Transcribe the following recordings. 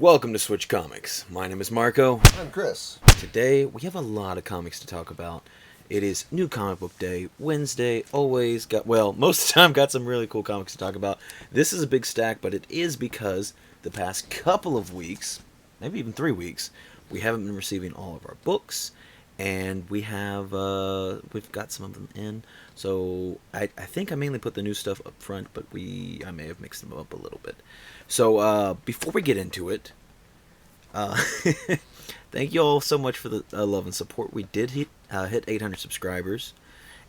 Welcome to Switch Comics. My name is Marco. I'm Chris. Today we have a lot of comics to talk about. It is New Comic Book Day, Wednesday. Always got, most of the time got some really cool comics to talk about. This is a big stack, but it is because the past couple of weeks, maybe even 3 weeks, we haven't been receiving all of our books, and we've got some of them in. So I think I mainly put the new stuff up front, but I may have mixed them up a little bit. So before we get into it, thank you all so much for the love and support. We did hit 800 subscribers,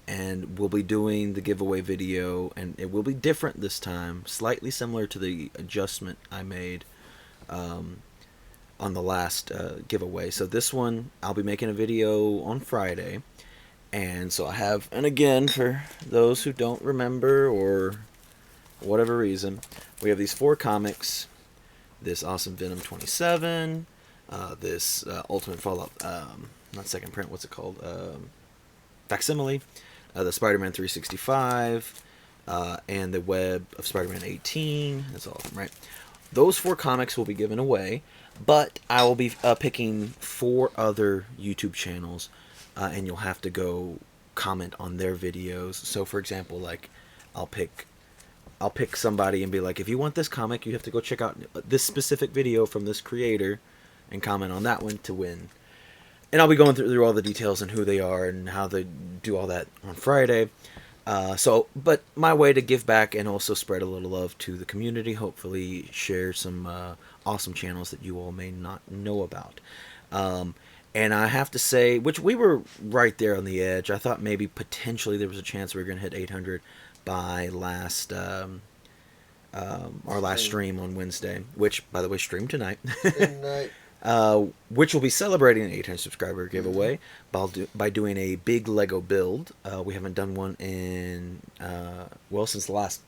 and we'll be doing the giveaway video, and it will be different this time, slightly similar to the adjustment I made on the last giveaway. So this one, I'll be making a video on Friday, and so and again, for those who don't remember or whatever reason, we have these 4 comics. This awesome Venom 27, this Ultimate Fallout, not second print, what's it called? Facsimile, the Spider-Man 365, and the Web of Spider-Man 18. That's all of them, right? Those 4 comics will be given away, but I will be picking 4 other YouTube channels, and you'll have to go comment on their videos. So, for example, like, I'll pick somebody and be like, if you want this comic, you have to go check out this specific video from this creator and comment on that one to win. And I'll be going through all the details and who they are and how they do all that on Friday. But my way to give back and also spread a little love to the community, hopefully share some awesome channels that you all may not know about. And I have to say, which we were right there on the edge. I thought maybe potentially there was a chance we were going to hit 800 by our last stream on Wednesday, which, by the way, streamed tonight. Good night. Which will be celebrating an 800 subscriber giveaway by doing a big Lego build. We haven't done one in since the last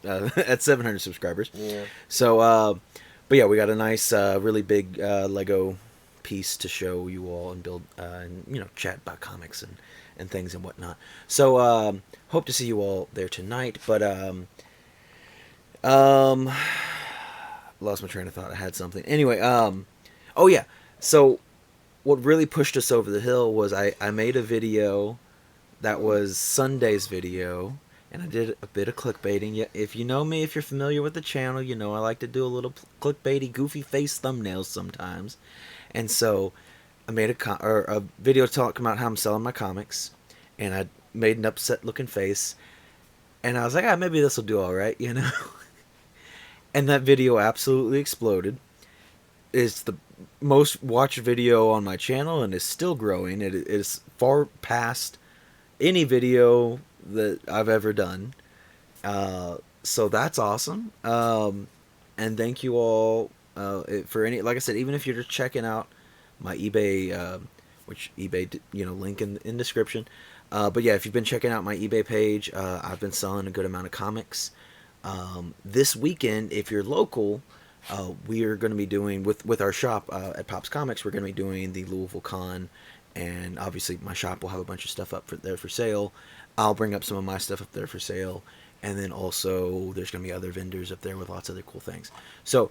at 700 subscribers. Yeah. So, but yeah, we got a nice, really big Lego piece to show you all and build, and chat about comics and things and whatnot. So, hope to see you all there tonight. But lost my train of thought. I had something. Anyway, oh yeah. So what really pushed us over the hill was I made a video that was Sunday's video, and I did a bit of clickbaiting. Yeah, if you know me, if you're familiar with the channel, you know I like to do a little clickbaity, goofy face thumbnails sometimes. And so I made a video talking about how I'm selling my comics, and I made an upset looking face, and I was like, maybe this will do all right, And that video absolutely exploded. It's the most watched video on my channel, and is still growing. It is far past any video that I've ever done. So that's awesome. And thank you all for any. Like I said, even if you're just checking out my eBay, which eBay, link in description. But yeah, if you've been checking out my eBay page, I've been selling a good amount of comics. This weekend, if you're local, we are going to be doing with our shop at Pops Comics. We're going to be doing the Louisville Con, and obviously my shop will have a bunch of stuff up there for sale. I'll bring up some of my stuff up there for sale, and then also there's going to be other vendors up there with lots of other cool things. So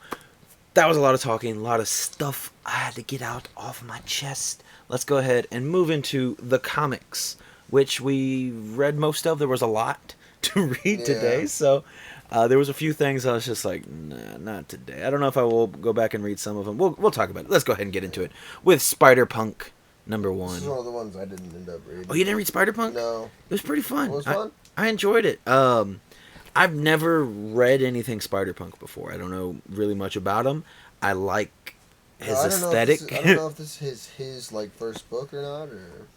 that was a lot of talking, a lot of stuff I had to get out off my chest. Let's go ahead and move into the comics, which we read most of. There was a lot to read today, so there was a few things I was just like, nah, not today. I don't know if I will go back and read some of them. We'll talk about it. Let's go ahead and get into it with SpiderPunk number 1. This is one of the ones I didn't end up reading. Oh, you didn't read SpiderPunk? No. It was pretty fun. It was fun? I enjoyed it. I've never read anything SpiderPunk before. I don't know really much about him. I like his aesthetic. I don't know if this is his like first book or not, or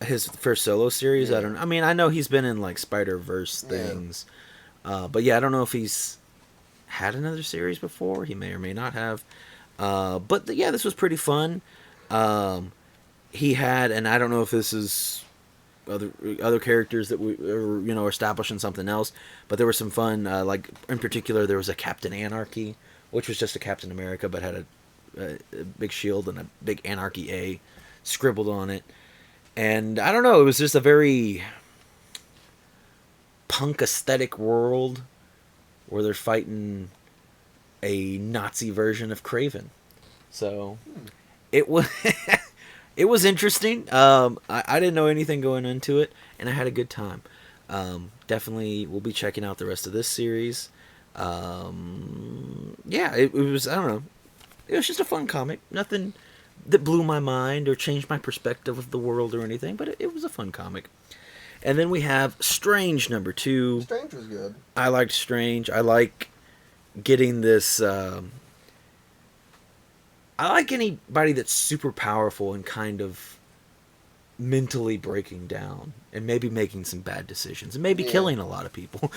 his first solo series. Yeah. I don't know. I mean, I know he's been in like Spider-Verse things. But yeah, I don't know if he's had another series before. He may or may not have. But yeah, this was pretty fun. He had, and I don't know if this is other characters that we are establishing something else, but there was some fun. Like in particular, there was a Captain Anarchy, which was just a Captain America, but had a big shield and a big Anarchy A scribbled on it. And I don't know, it was just a very punk aesthetic world where they're fighting a Nazi version of Kraven. So it was it was interesting. I didn't know anything going into it, and I had a good time. Definitely, we'll be checking out the rest of this series. Yeah, it was. I don't know. It was just a fun comic. Nothing that blew my mind or changed my perspective of the world or anything, but it was a fun comic. And then we have Strange #2. Strange was good. I liked Strange. I like getting this. I like anybody that's super powerful and kind of mentally breaking down and maybe making some bad decisions and maybe killing a lot of people.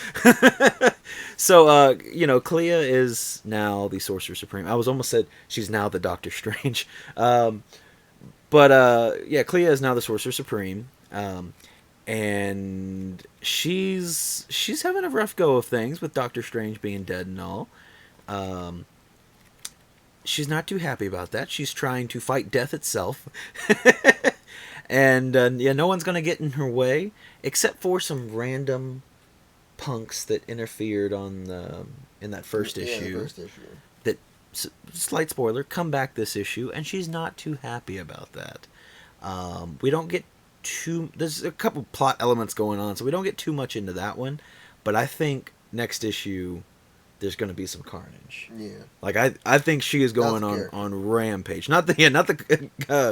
So, Clea is now the Sorcerer Supreme. I was almost said she's now the Doctor Strange. But Clea is now the Sorcerer Supreme. And she's having a rough go of things with Doctor Strange being dead and all. She's not too happy about that. She's trying to fight death itself. And no one's going to get in her way, except for some random punks that interfered in that first issue. The first issue. That, slight spoiler, come back this issue, and she's not too happy about that. We don't get there's a couple plot elements going on, so we don't get too much into that one. But I think next issue there's going to be some carnage. Yeah. Like I think she is going on rampage. Not the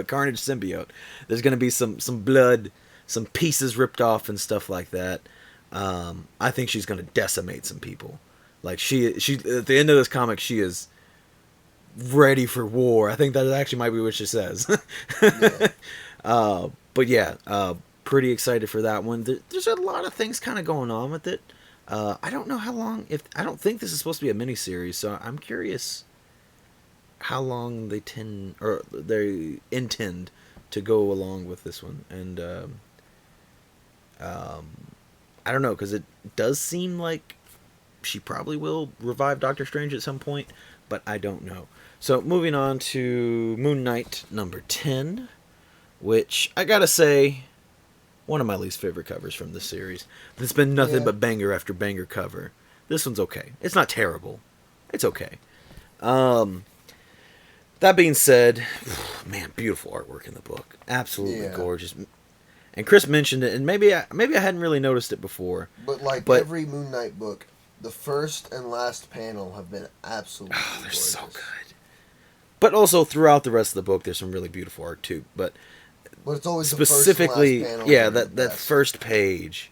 Carnage symbiote. There's going to be some blood, some pieces ripped off and stuff like that. I think she's going to decimate some people. Like she at the end of this comic, she is ready for war. I think that actually might be what she says. But yeah, pretty excited for that one. There's a lot of things kind of going on with it. I don't know how long. I don't think this is supposed to be a miniseries, so I'm curious how long they intend to go along with this one. And I don't know, because it does seem like she probably will revive Doctor Strange at some point, but I don't know. So moving on to Moon Knight #10, which I gotta say, one of my least favorite covers from this series. It's been nothing but banger after banger cover. This one's okay. It's not terrible. It's okay. That being said, man, beautiful artwork in the book. Absolutely gorgeous. And Chris mentioned it, and maybe I hadn't really noticed it before. But every Moon Knight book, the first and last panel have been absolutely they're gorgeous. So good. But also throughout the rest of the book, there's some really beautiful art too. But it's always specifically, the first and last panel that first page.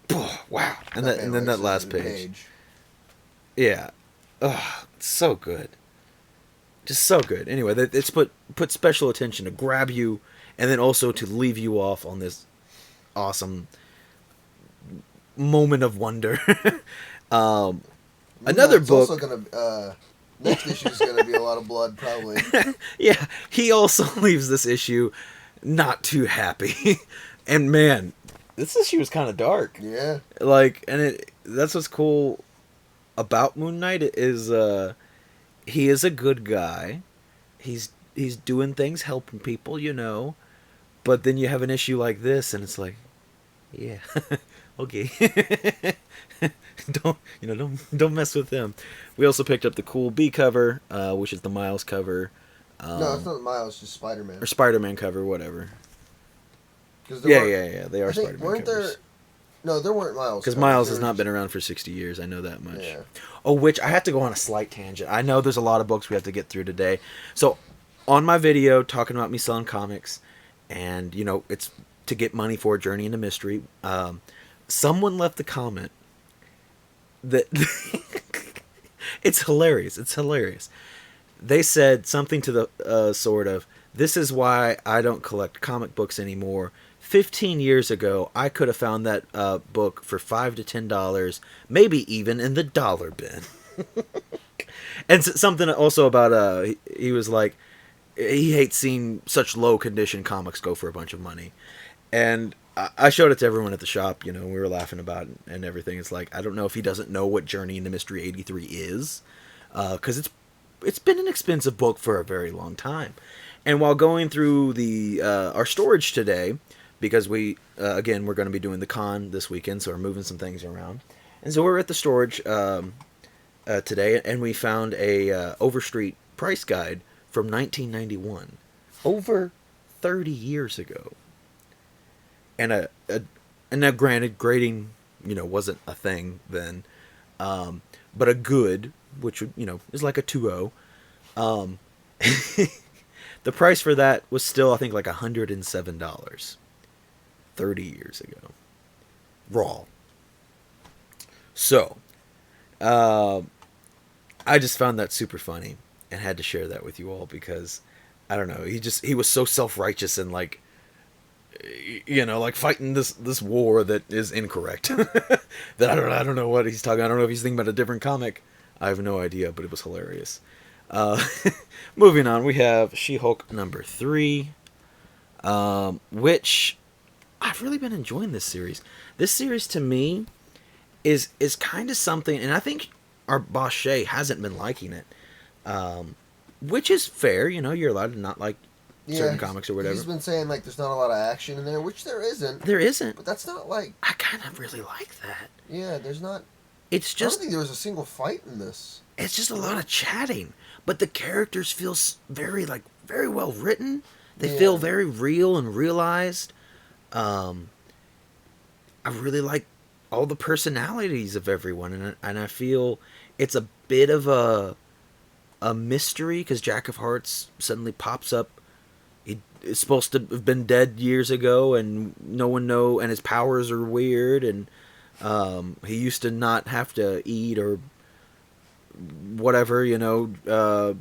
Oh, wow, and then that last page. Yeah, it's so good. Just so good. Anyway, it's put special attention to grab you, and then also to leave you off on this awesome moment of wonder. Another book. Also gonna next issue is gonna be a lot of blood, probably. Yeah, he also leaves this issue not too happy, and man, this issue is kind of dark. Yeah. That's what's cool about Moon Knight is he is a good guy. He's doing things, helping people, but then you have an issue like this, and it's like, yeah, okay. Don't mess with him. We also picked up the Cool B cover, which is the Miles cover. No, it's not Miles, just Spider-Man. Or Spider-Man cover, whatever. Yeah. They are Spider-Man covers. No, there weren't Miles. Because Miles has not been around for 60 years. I know that much. Yeah. Oh, which I have to go on a slight tangent. I know there's a lot of books we have to get through today. So, on my video talking about me selling comics, and it's to get money for Journey into Mystery. Someone left a comment that it's hilarious. It's hilarious. They said something to the sort of, "This is why I don't collect comic books anymore. 15 years ago, I could have found that book for $5 to $10, maybe even in the dollar bin." And something also about he was like, he hates seeing such low condition comics go for a bunch of money. And I showed it to everyone at the shop, we were laughing about it and everything. It's like, I don't know if he doesn't know what Journey into Mystery 83 is, because it's been an expensive book for a very long time. And while going through our storage today, because we're going to be doing the con this weekend, so we're moving some things around. And so we're at the storage today, and we found a Overstreet price guide from 1991, over 30 years ago. And and now granted, grading, wasn't a thing then, but a good, which would, is like a 2.0. The price for that was still, I think, like $107, 30 years ago, raw. So, I just found that super funny and had to share that with you all because, I don't know, he was so self-righteous and like fighting this war that is incorrect. That I don't know what he's talking. I don't know if he's thinking about a different comic. I have no idea, but it was hilarious. Moving on, we have She-Hulk #3, which I've really been enjoying this series. This series to me is kind of something, and I think our boss Shay hasn't been liking it, which is fair. You're allowed to not like certain comics or whatever. He's been saying like there's not a lot of action in there, which there isn't. There isn't, but that's not like I kind of really like that. Yeah, there's not. It's just I don't think there was a single fight in this. It's just a lot of chatting, but the characters feel very well written. They feel very real and realized. I really like all the personalities of everyone, and I feel it's a bit of a mystery because Jack of Hearts suddenly pops up. He is supposed to have been dead years ago, and no one knows, and his powers are weird, and he used to not have to eat or whatever,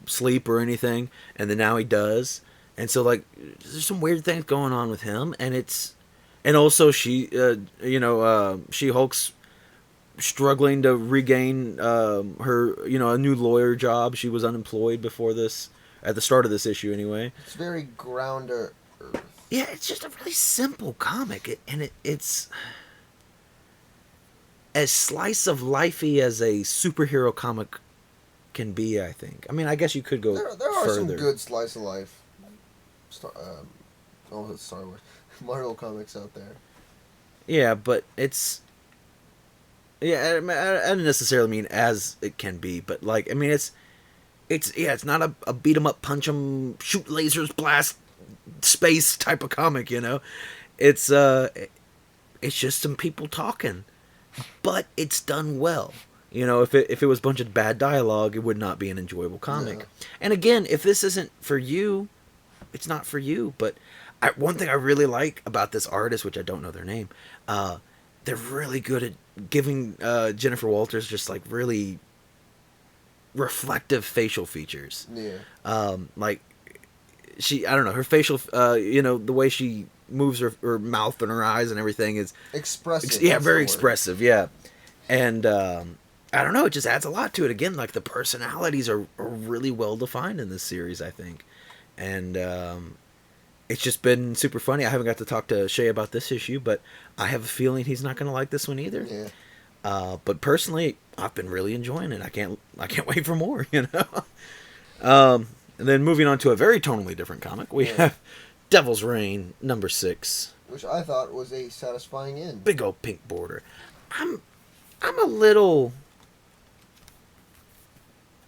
sleep or anything, and then now he does. And so like there's some weird things going on with him, and also She-Hulk's struggling to regain her, a new lawyer job. She was unemployed before this, at the start of this issue anyway. It's very grounded earth. Yeah, it's just a really simple comic, it's as slice of lifey as a superhero comic can be, I think. I mean, I guess you could go there are further. Some good slice of life Star Wars Marvel comics out there. Yeah, but it's I don't necessarily mean as it can be, but like, I mean, it's not a beat 'em up, punch 'em, shoot lasers, blast space type of comic, It's just some people talking, but it's done well. If it was a bunch of bad dialogue, it would not be an enjoyable comic. Yeah. And again, if this isn't for you, it's not for you. But one thing I really like about this artist, which I don't know their name, they're really good at giving Jennifer Walters just like really reflective facial features. Yeah. Like I don't know, her facial, the way she moves her mouth and her eyes and everything is expressive. Very expressive. Yeah. And I don't know, it just adds a lot to it. Again, like the personalities are really well defined in this series, I think. And it's just been super funny. I haven't got to talk to Shay about this issue, but I have a feeling he's not going to like this one either. Yeah. But personally, I've been really enjoying it. I can't wait for more, And then moving on to a very tonally different comic, we have Devil's Reign #6, which I thought was a satisfying end. Big old pink border. I'm a little,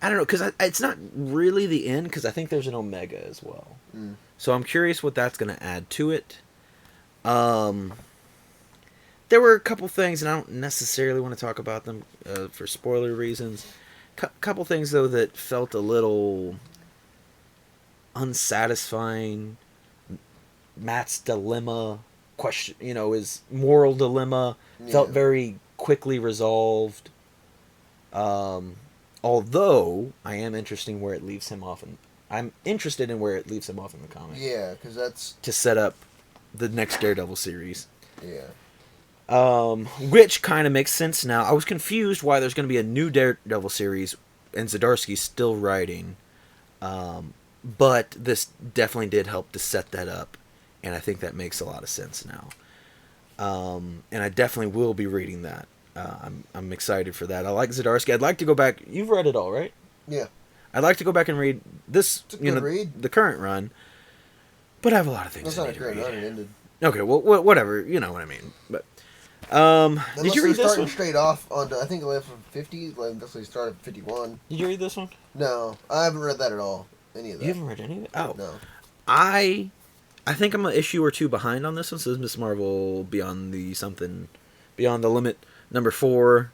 I don't know, because it's not really the end, because I think there's an Omega as well. Mm. So I'm curious what that's going to add to it. There were a couple things, and I don't necessarily want to talk about them for spoiler reasons. Couple things, though, that felt a little unsatisfying. Matt's dilemma, question, his moral dilemma felt very quickly resolved. Although I am interested in where it leaves him off, I'm interested in where it leaves him off in the comic. Yeah, because that's to set up the next Daredevil series. Yeah. Which kind of makes sense now. I was confused why there's going to be a new Daredevil series and Zdarsky's still writing. But this definitely did help to set that up, and I think that makes a lot of sense now. And I definitely will be reading that. I'm excited for that. I like Zdarsky. I'd like to go back. You've read it all, right? Yeah. I'd like to go back and read this, read. the current run. But I have a lot of things to read. It's not a current run. It ended. Okay, well, whatever. You know what I mean. But Did you read this starting one? straight off on, I think, from 50, unless they start at 51. Did you read this one? No, I haven't read that at all. Any of that. You haven't read any of it? Oh. No. I think I'm an issue or two behind on this one. So this is Miss Marvel Beyond the Limit #4,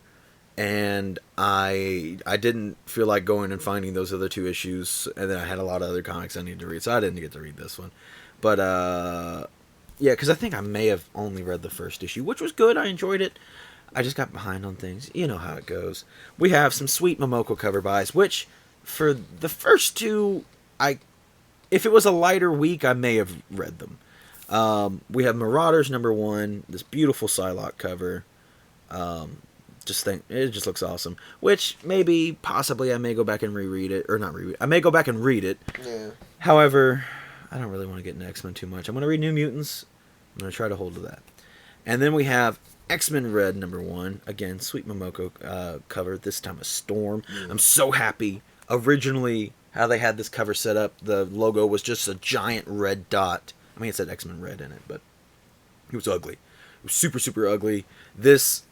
and I didn't feel like going and finding those other 2 issues, and then I had a lot of other comics I needed to read, so I didn't get to read this one. But yeah, because I think I may have only read the first issue, which was good. I enjoyed it. I just got behind on things. You know how it goes. We have some sweet Momoco cover buys, which for the first 2, if it was a lighter week, I may have read them. We have Marauders #1, this beautiful Psylocke cover. It just looks awesome. Which possibly I may go back and reread it, or not reread. I may go back and read it. Yeah. However, I don't really want to get into X-Men too much. I'm going to read New Mutants. I'm going to try to hold to that. And then we have X-Men Red #1. Again, sweet Momoco cover. This time a Storm. Yeah. I'm so happy. Originally, how they had this cover set up, the logo was just a giant red dot. I mean, it said X-Men Red in it, but it was ugly. It was super, super ugly. This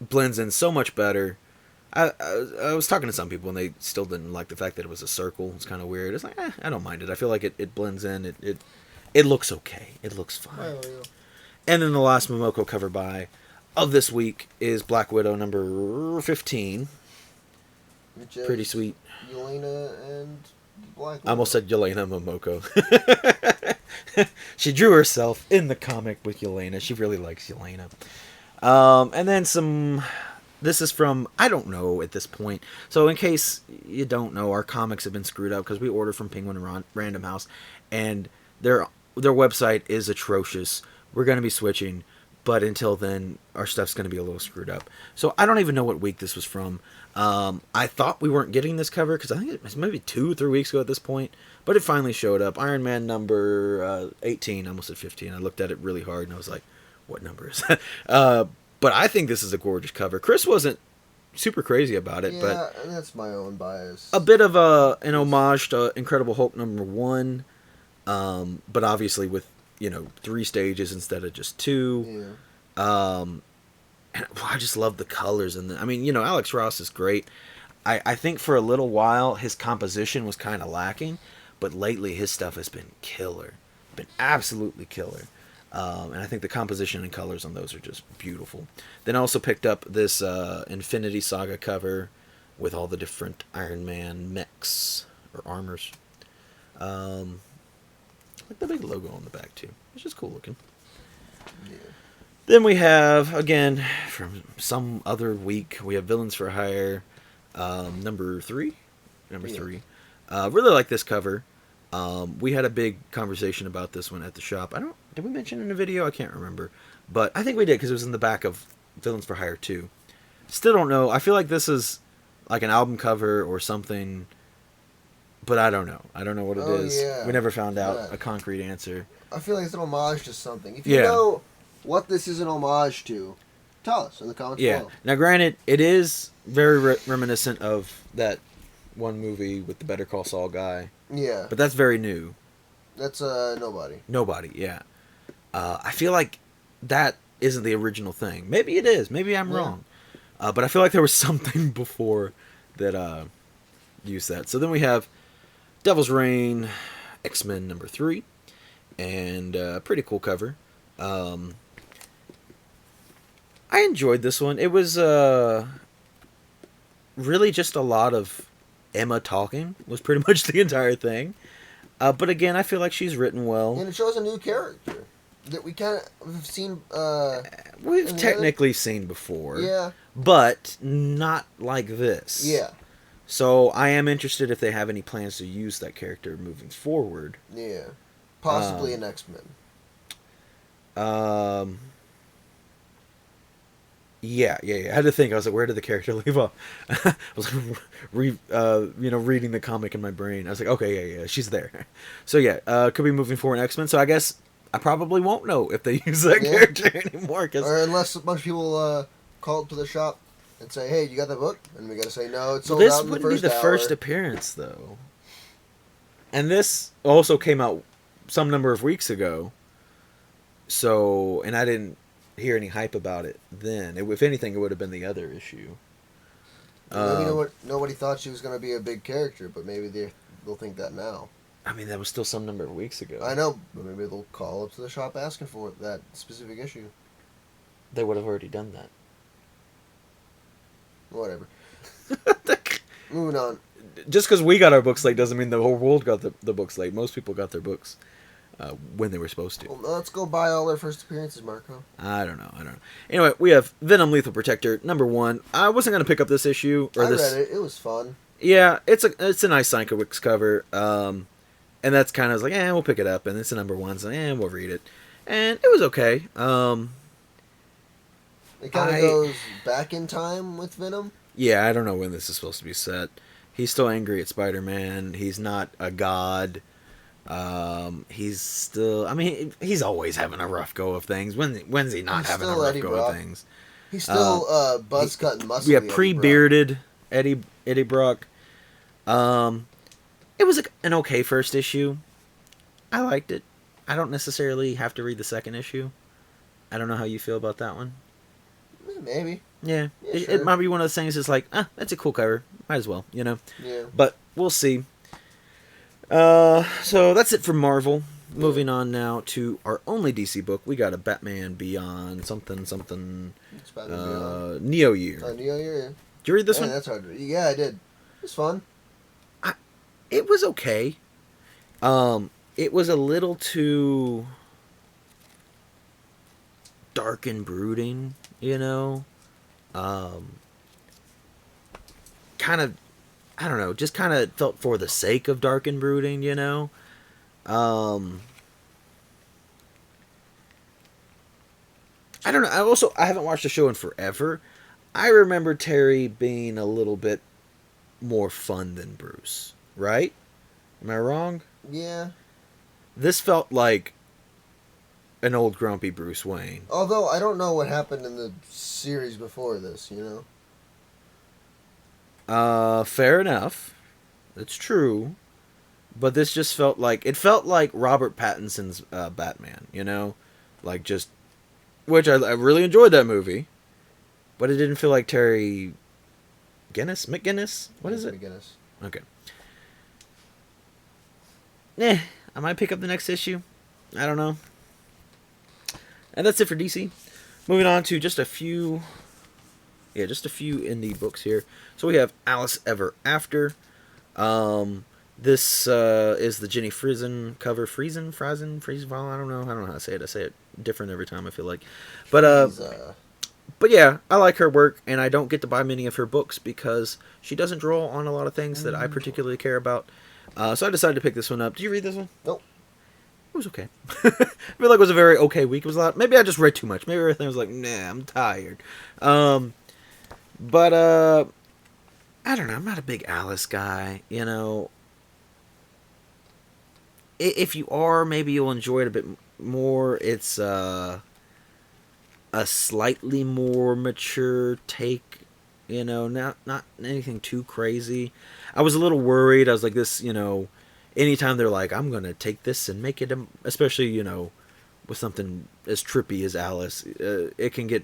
blends in so much better. I was talking to some people, and they still didn't like the fact that it was a circle. It's kind of weird. It's like, I don't mind it. I feel like it blends in. It looks okay. It looks fine. Oh, yeah. And then the last Momoco cover buy of this week is Black Widow #15. Which is pretty sweet. Yelena and Black Widow. I almost said Yelena Momoco. She drew herself in the comic with Yelena. She really likes Yelena. And then this is from, I don't know at this point. So in case you don't know, our comics have been screwed up because we order from Penguin Random House, and their website is atrocious. We're going to be switching, but until then, our stuff's going to be a little screwed up. So I don't even know what week this was from. I thought we weren't getting this cover because I think it was maybe 2 or 3 weeks ago at this point, but it finally showed up. Iron Man number 18, I almost said 15. I looked at it really hard and I was like, what number is that? But I think this is a gorgeous cover. Chris wasn't super crazy about it, but and that's my own bias. a bit of an homage to Incredible Hulk #1, but obviously with 3 stages instead of just 2. Yeah. And I just love the colors Alex Ross is great. I think for a little while his composition was kind of lacking, but lately his stuff has been killer, been absolutely killer. And I think the composition and colors on those are just beautiful. Then I also picked up this Infinity Saga cover with all the different Iron Man mechs or armors. Like the big logo on the back too, which is cool looking. Yeah. Then we have, again, from some other week, we have Villains for Hire, number 3. Number 3. Really like this cover. We had a big conversation about this one at the shop. Did we mention it in a video? I can't remember. But I think we did because it was in the back of Villains for Hire 2. Still don't know. I feel like this is like an album cover or something, but I don't know. I don't know what it is. Yeah. We never found out a concrete answer. I feel like it's an homage to something. If you know what this is an homage to, tell us in the comments below. Now, granted, it is very reminiscent of that one movie with the Better Call Saul guy. Yeah. But that's very new. That's Nobody. Nobody, yeah. I feel like that isn't the original thing. Maybe it is. Maybe I'm wrong. But I feel like there was something before that used that. So then we have Devil's Reign, X-Men #3, and a pretty cool cover. I enjoyed this one. It was really just a lot of Emma talking was pretty much the entire thing. But again, I feel like she's written well. And it shows a new character that we kind of have seen. We've technically seen before. Yeah. But not like this. Yeah. So I am interested if they have any plans to use that character moving forward. Yeah. Possibly an X-Men. Yeah. I had to think. I was like, where did the character leave off? I was like, reading the comic in my brain. I was like, okay, yeah, she's there. So yeah, could be moving forward in X-Men. So I guess I probably won't know if they use that character anymore. Or unless a bunch of people call up to the shop and say, hey, you got that book? And we got to say, no, it's sold out in the first hour. This wouldn't be the first appearance, though. And this also came out some number of weeks ago. So, and I didn't hear any hype about it then. If anything, it would have been the other issue. Maybe nobody thought she was going to be a big character, but maybe they'll think that now. I mean, that was still some number of weeks ago. I know, but maybe they'll call up to the shop asking for that specific issue. They would have already done that. Whatever. Moving on. Just because we got our books late doesn't mean the whole world got the books late. Most people got their books when they were supposed to. Well, let's go buy all their first appearances, Marco. I don't know. Anyway, we have Venom Lethal Protector #1. I wasn't going to pick up this issue. I read it. It was fun. Yeah, it's a nice Psychedelic cover. And that's kind of like, we'll pick it up. And it's a #1, so we'll read it. And it was okay. It kind of goes back in time with Venom. Yeah, I don't know when this is supposed to be set. He's still angry at Spider-Man. He's not a god. He's still... I mean, he's always having a rough go of things. When's he not having a rough go of things? He's still buzz-cut and muscly. Yeah, pre-bearded Eddie Brock. It was an okay first issue. I liked it. I don't necessarily have to read the second issue. I don't know how you feel about that one. Maybe. Yeah, sure. It might be one of those things that's like, that's a cool cover. Might as well, Yeah. But we'll see. So that's it for Marvel. Yeah. Moving on now to our only DC book. We got a Batman Beyond something. It's Batman Beyond. Neo Year. Neo Year, yeah. Did you read this one? That's hard to read. Yeah, I did. It's fun. It was okay. It was a little too dark and brooding, kind of, I don't know, just kind of felt for the sake of dark and brooding, I don't know. I haven't watched the show in forever. I remember Terry being a little bit more fun than Bruce, right? Am I wrong? Yeah. This felt like an old grumpy Bruce Wayne. Although I don't know what happened in the series before this, Fair enough. It's true. But this just felt like Robert Pattinson's Batman, like just, which I really enjoyed that movie, but it didn't feel like Terry McGinnis. What is it? McGinnis. Okay. I might pick up the next issue. I don't know. And that's it for DC. Moving on to just a few indie books here. So we have Alice Ever After. This is the Jenny Frison cover. Frison, I don't know how to say it. I say it different every time, I feel like. But yeah, I like her work, and I don't get to buy many of her books because she doesn't draw on a lot of things that I particularly care about. So I decided to pick this one up. Did you read this one? Nope. It was okay. I feel like it was a very okay week. It was a lot. Maybe I just read too much. Maybe everything was like, nah, I'm tired. But I don't know. I'm not a big Alice guy. If you are, maybe you'll enjoy it a bit more. It's a slightly more mature take. Not anything too crazy. I was a little worried. I was like, this, anytime they're like, I'm going to take this and make it, especially, with something as trippy as Alice, it can get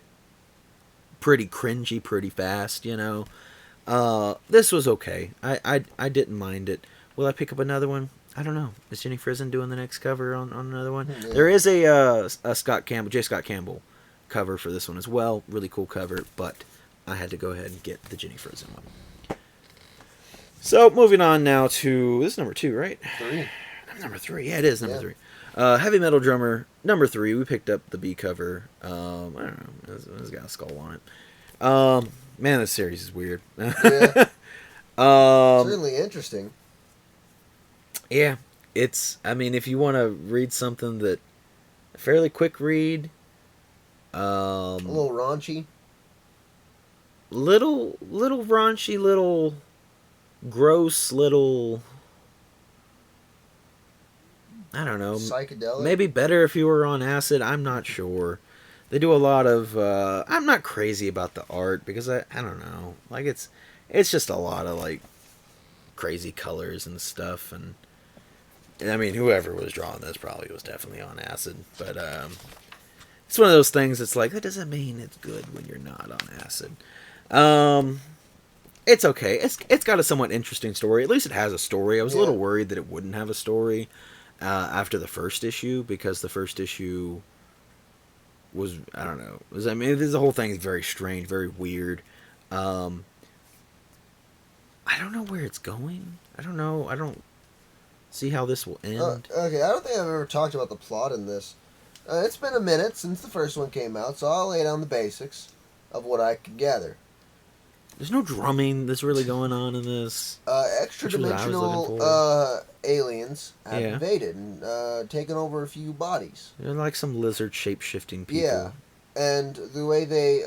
pretty cringy pretty fast, This was okay. I didn't mind it. Will I pick up another one? I don't know. Is Jenny Frison doing the next cover on another one? Yeah. There is a Scott Campbell cover for this one as well. Really cool cover, but I had to go ahead and get the Jenny Frison one. So, moving on now to... This is number 2, right? 3. Number 3. Yeah, it is number 3. Heavy Metal Drummer, number 3. We picked up the B cover. I don't know. It's got a skull on it. Man, this series is weird. Yeah. Certainly interesting. Yeah. If you want to read something that... A fairly quick read. A little raunchy. Little raunchy, little... gross, little... I don't know. Psychedelic? Maybe better if you were on acid. I'm not sure. They do a lot of... I'm not crazy about the art because I don't know. Like, it's just a lot of, like, crazy colors and stuff. And I mean, whoever was drawing this probably was definitely on acid. But it's one of those things. It's like, that doesn't mean it's good when you're not on acid. It's okay. It's got a somewhat interesting story. At least it has a story. I was a little worried that it wouldn't have a story after the first issue, because the first issue was, I don't know. The whole thing is very strange, very weird. I don't know where it's going. I don't know. I don't see how this will end. Okay, I don't think I've ever talked about the plot in this. It's been a minute since the first one came out, so I'll lay down the basics of what I could gather. There's no drumming that's really going on in this. Extra-dimensional aliens have invaded and taken over a few bodies. They're like some lizard shape-shifting people. Yeah, and the way they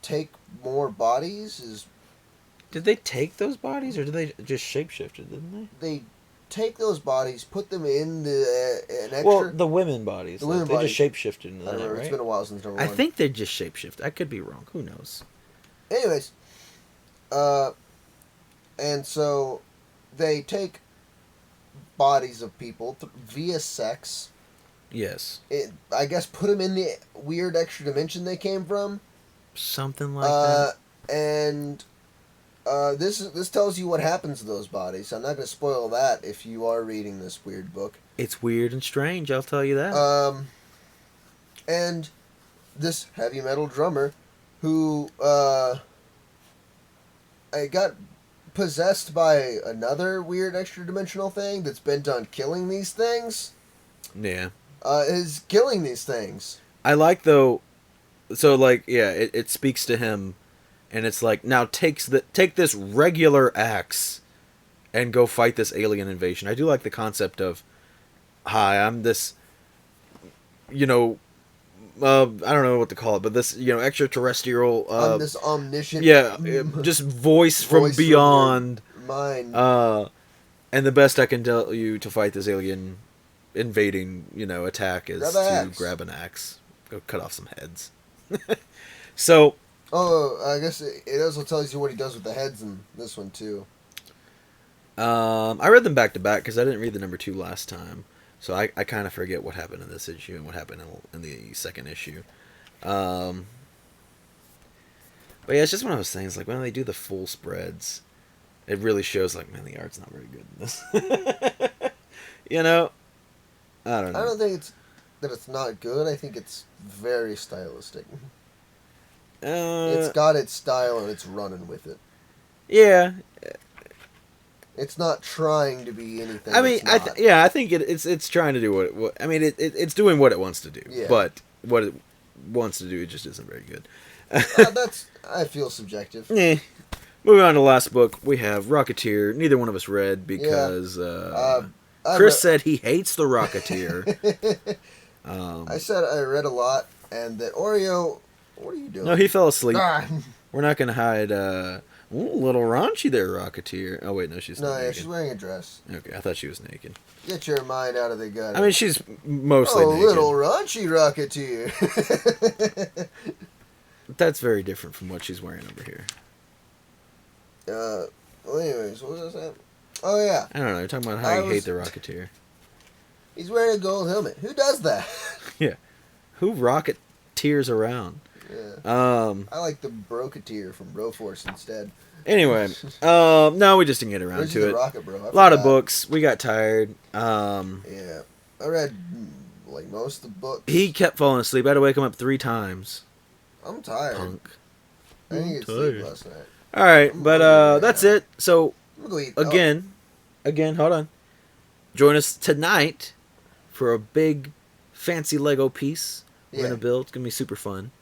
take more bodies is... Did they take those bodies, or did they just shape-shifted, didn't they? They take those bodies, put them in an extra... Well, the women bodies. They just shape-shifted into that, right? It's been a while since number one. I think they just shape-shift. I could be wrong. Who knows? Anyways... and so they take bodies of people via sex. Yes. I guess put them in the weird extra dimension they came from. Something like that. And this tells you what happens to those bodies. I'm not going to spoil that if you are reading this weird book. It's weird and strange, I'll tell you that. And this heavy metal drummer who I got possessed by another weird extra-dimensional thing that's bent on killing these things. Yeah. Is killing these things. I like, though... So, like, yeah, it speaks to him, and it's like, now take this regular axe and go fight this alien invasion. I do like the concept of, hi, I'm this, I don't know what to call it, but this, extraterrestrial... I'm this omniscient... Yeah, just voice from beyond. Mind. And the best I can tell you to fight this alien invading, attack is to grab an axe. Go cut off some heads. So... Oh, I guess it also tells you what he does with the heads in this one, too. I read them back to back because I didn't read the number 2 last time. So I kind of forget what happened in this issue and what happened in the second issue. But yeah, it's just one of those things. Like, when they do the full spreads, it really shows, like, man, the art's not very good in this. I don't know. I don't think it's not good. I think it's very stylistic. It's got its style and it's running with it. Yeah. It's not trying to be anything. I mean, I think it's trying to do what it's doing what it wants to do. Yeah. But what it wants to do, it just isn't very good. I feel subjective. Yeah. Moving on to the last book, we have Rocketeer. Neither one of us read because Chris said he hates the Rocketeer. I said I read a lot, and that Oreo. What are you doing? No, he fell asleep. We're not going to hide. Ooh, a little raunchy there, Rocketeer. Oh, wait, no, she's not naked. Yeah, she's wearing a dress. Okay, I thought she was naked. Get your mind out of the gutter. I mean, she's mostly naked. Little raunchy Rocketeer. That's very different from what she's wearing over here. Well, anyways, what was I saying? Oh, yeah. I don't know. You're talking about how you hate the Rocketeer. He's wearing a gold helmet. Who does that? Yeah. Who Rocketeers around? Yeah. I like the Broketeer from Broforce instead. Anyway, no, we just didn't get around to it. Rocket Bro. A lot of books. We got tired. Yeah. I read, like, most of the books. He kept falling asleep. I had to wake him up 3 times. I'm tired. Punk. I didn't get sleep last night. Alright, but that's it. So, I'm gonna go eat. Again, hold on. Join us tonight for a big, fancy Lego piece we're going to build. It's going to be super fun.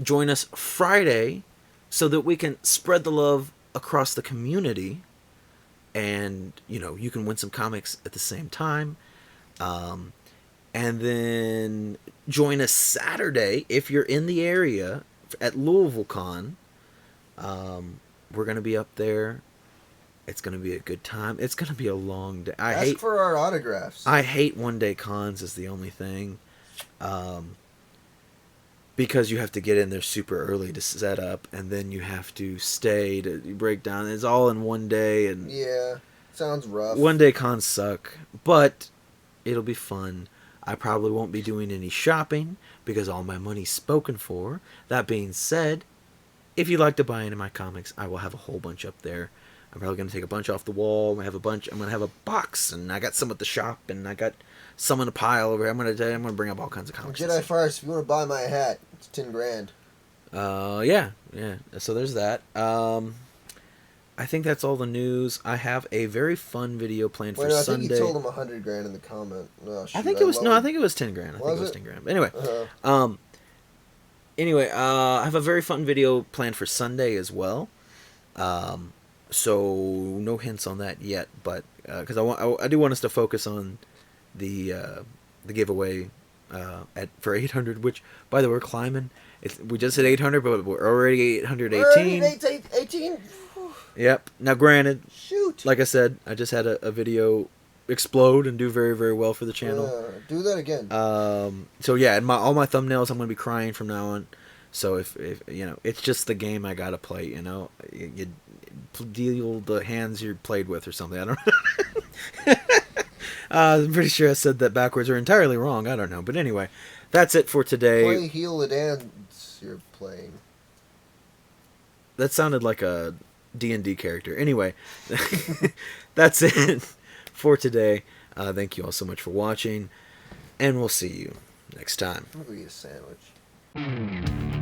Join us Friday so that we can spread the love across the community. And, you can win some comics at the same time. And then join us Saturday if you're in the area at Louisville Con. We're going to be up there. It's going to be a good time. It's going to be a long day. Ask for our autographs. I hate one-day cons is the only thing. Because you have to get in there super early to set up, and then you have to stay to break down. It's all in one day. And yeah, sounds rough. One-day cons suck, but it'll be fun. I probably won't be doing any shopping because all my money's spoken for. That being said, if you'd like to buy any of my comics, I will have a whole bunch up there. I'm probably going to take a bunch off the wall. I'm going to have a box, and I got some at the shop, and I got some in a pile over here. I'm going to bring up all kinds of comics. Jedi Farce, if you want to buy my hat, it's $10,000. Yeah. So there's that. I think that's all the news. I have a very fun video planned for Sunday. I think you told him $100,000 in the comment. Oh, shoot, I think it was I think it was $10,000. I think it was $10,000. Anyway, I have a very fun video planned for Sunday as well. So no hints on that yet, but because I do want us to focus on the giveaway for 800, which by the way we're climbing. We just hit 800, but we're already 818. 18. Yep. Now, granted, shoot. Like I said, I just had a video explode and do very, very well for the channel. Do that again. So yeah, and all my thumbnails, I'm gonna be crying from now on. So if it's just the game I gotta play. You deal the hands you're played with or something. I don't know. I'm pretty sure I said that backwards or entirely wrong. I don't know. But anyway, that's it for today. Play heal the dance you're playing. That sounded like a D&D character. Anyway, that's it for today. Thank you all so much for watching, and we'll see you next time. I'm gonna go eat a sandwich.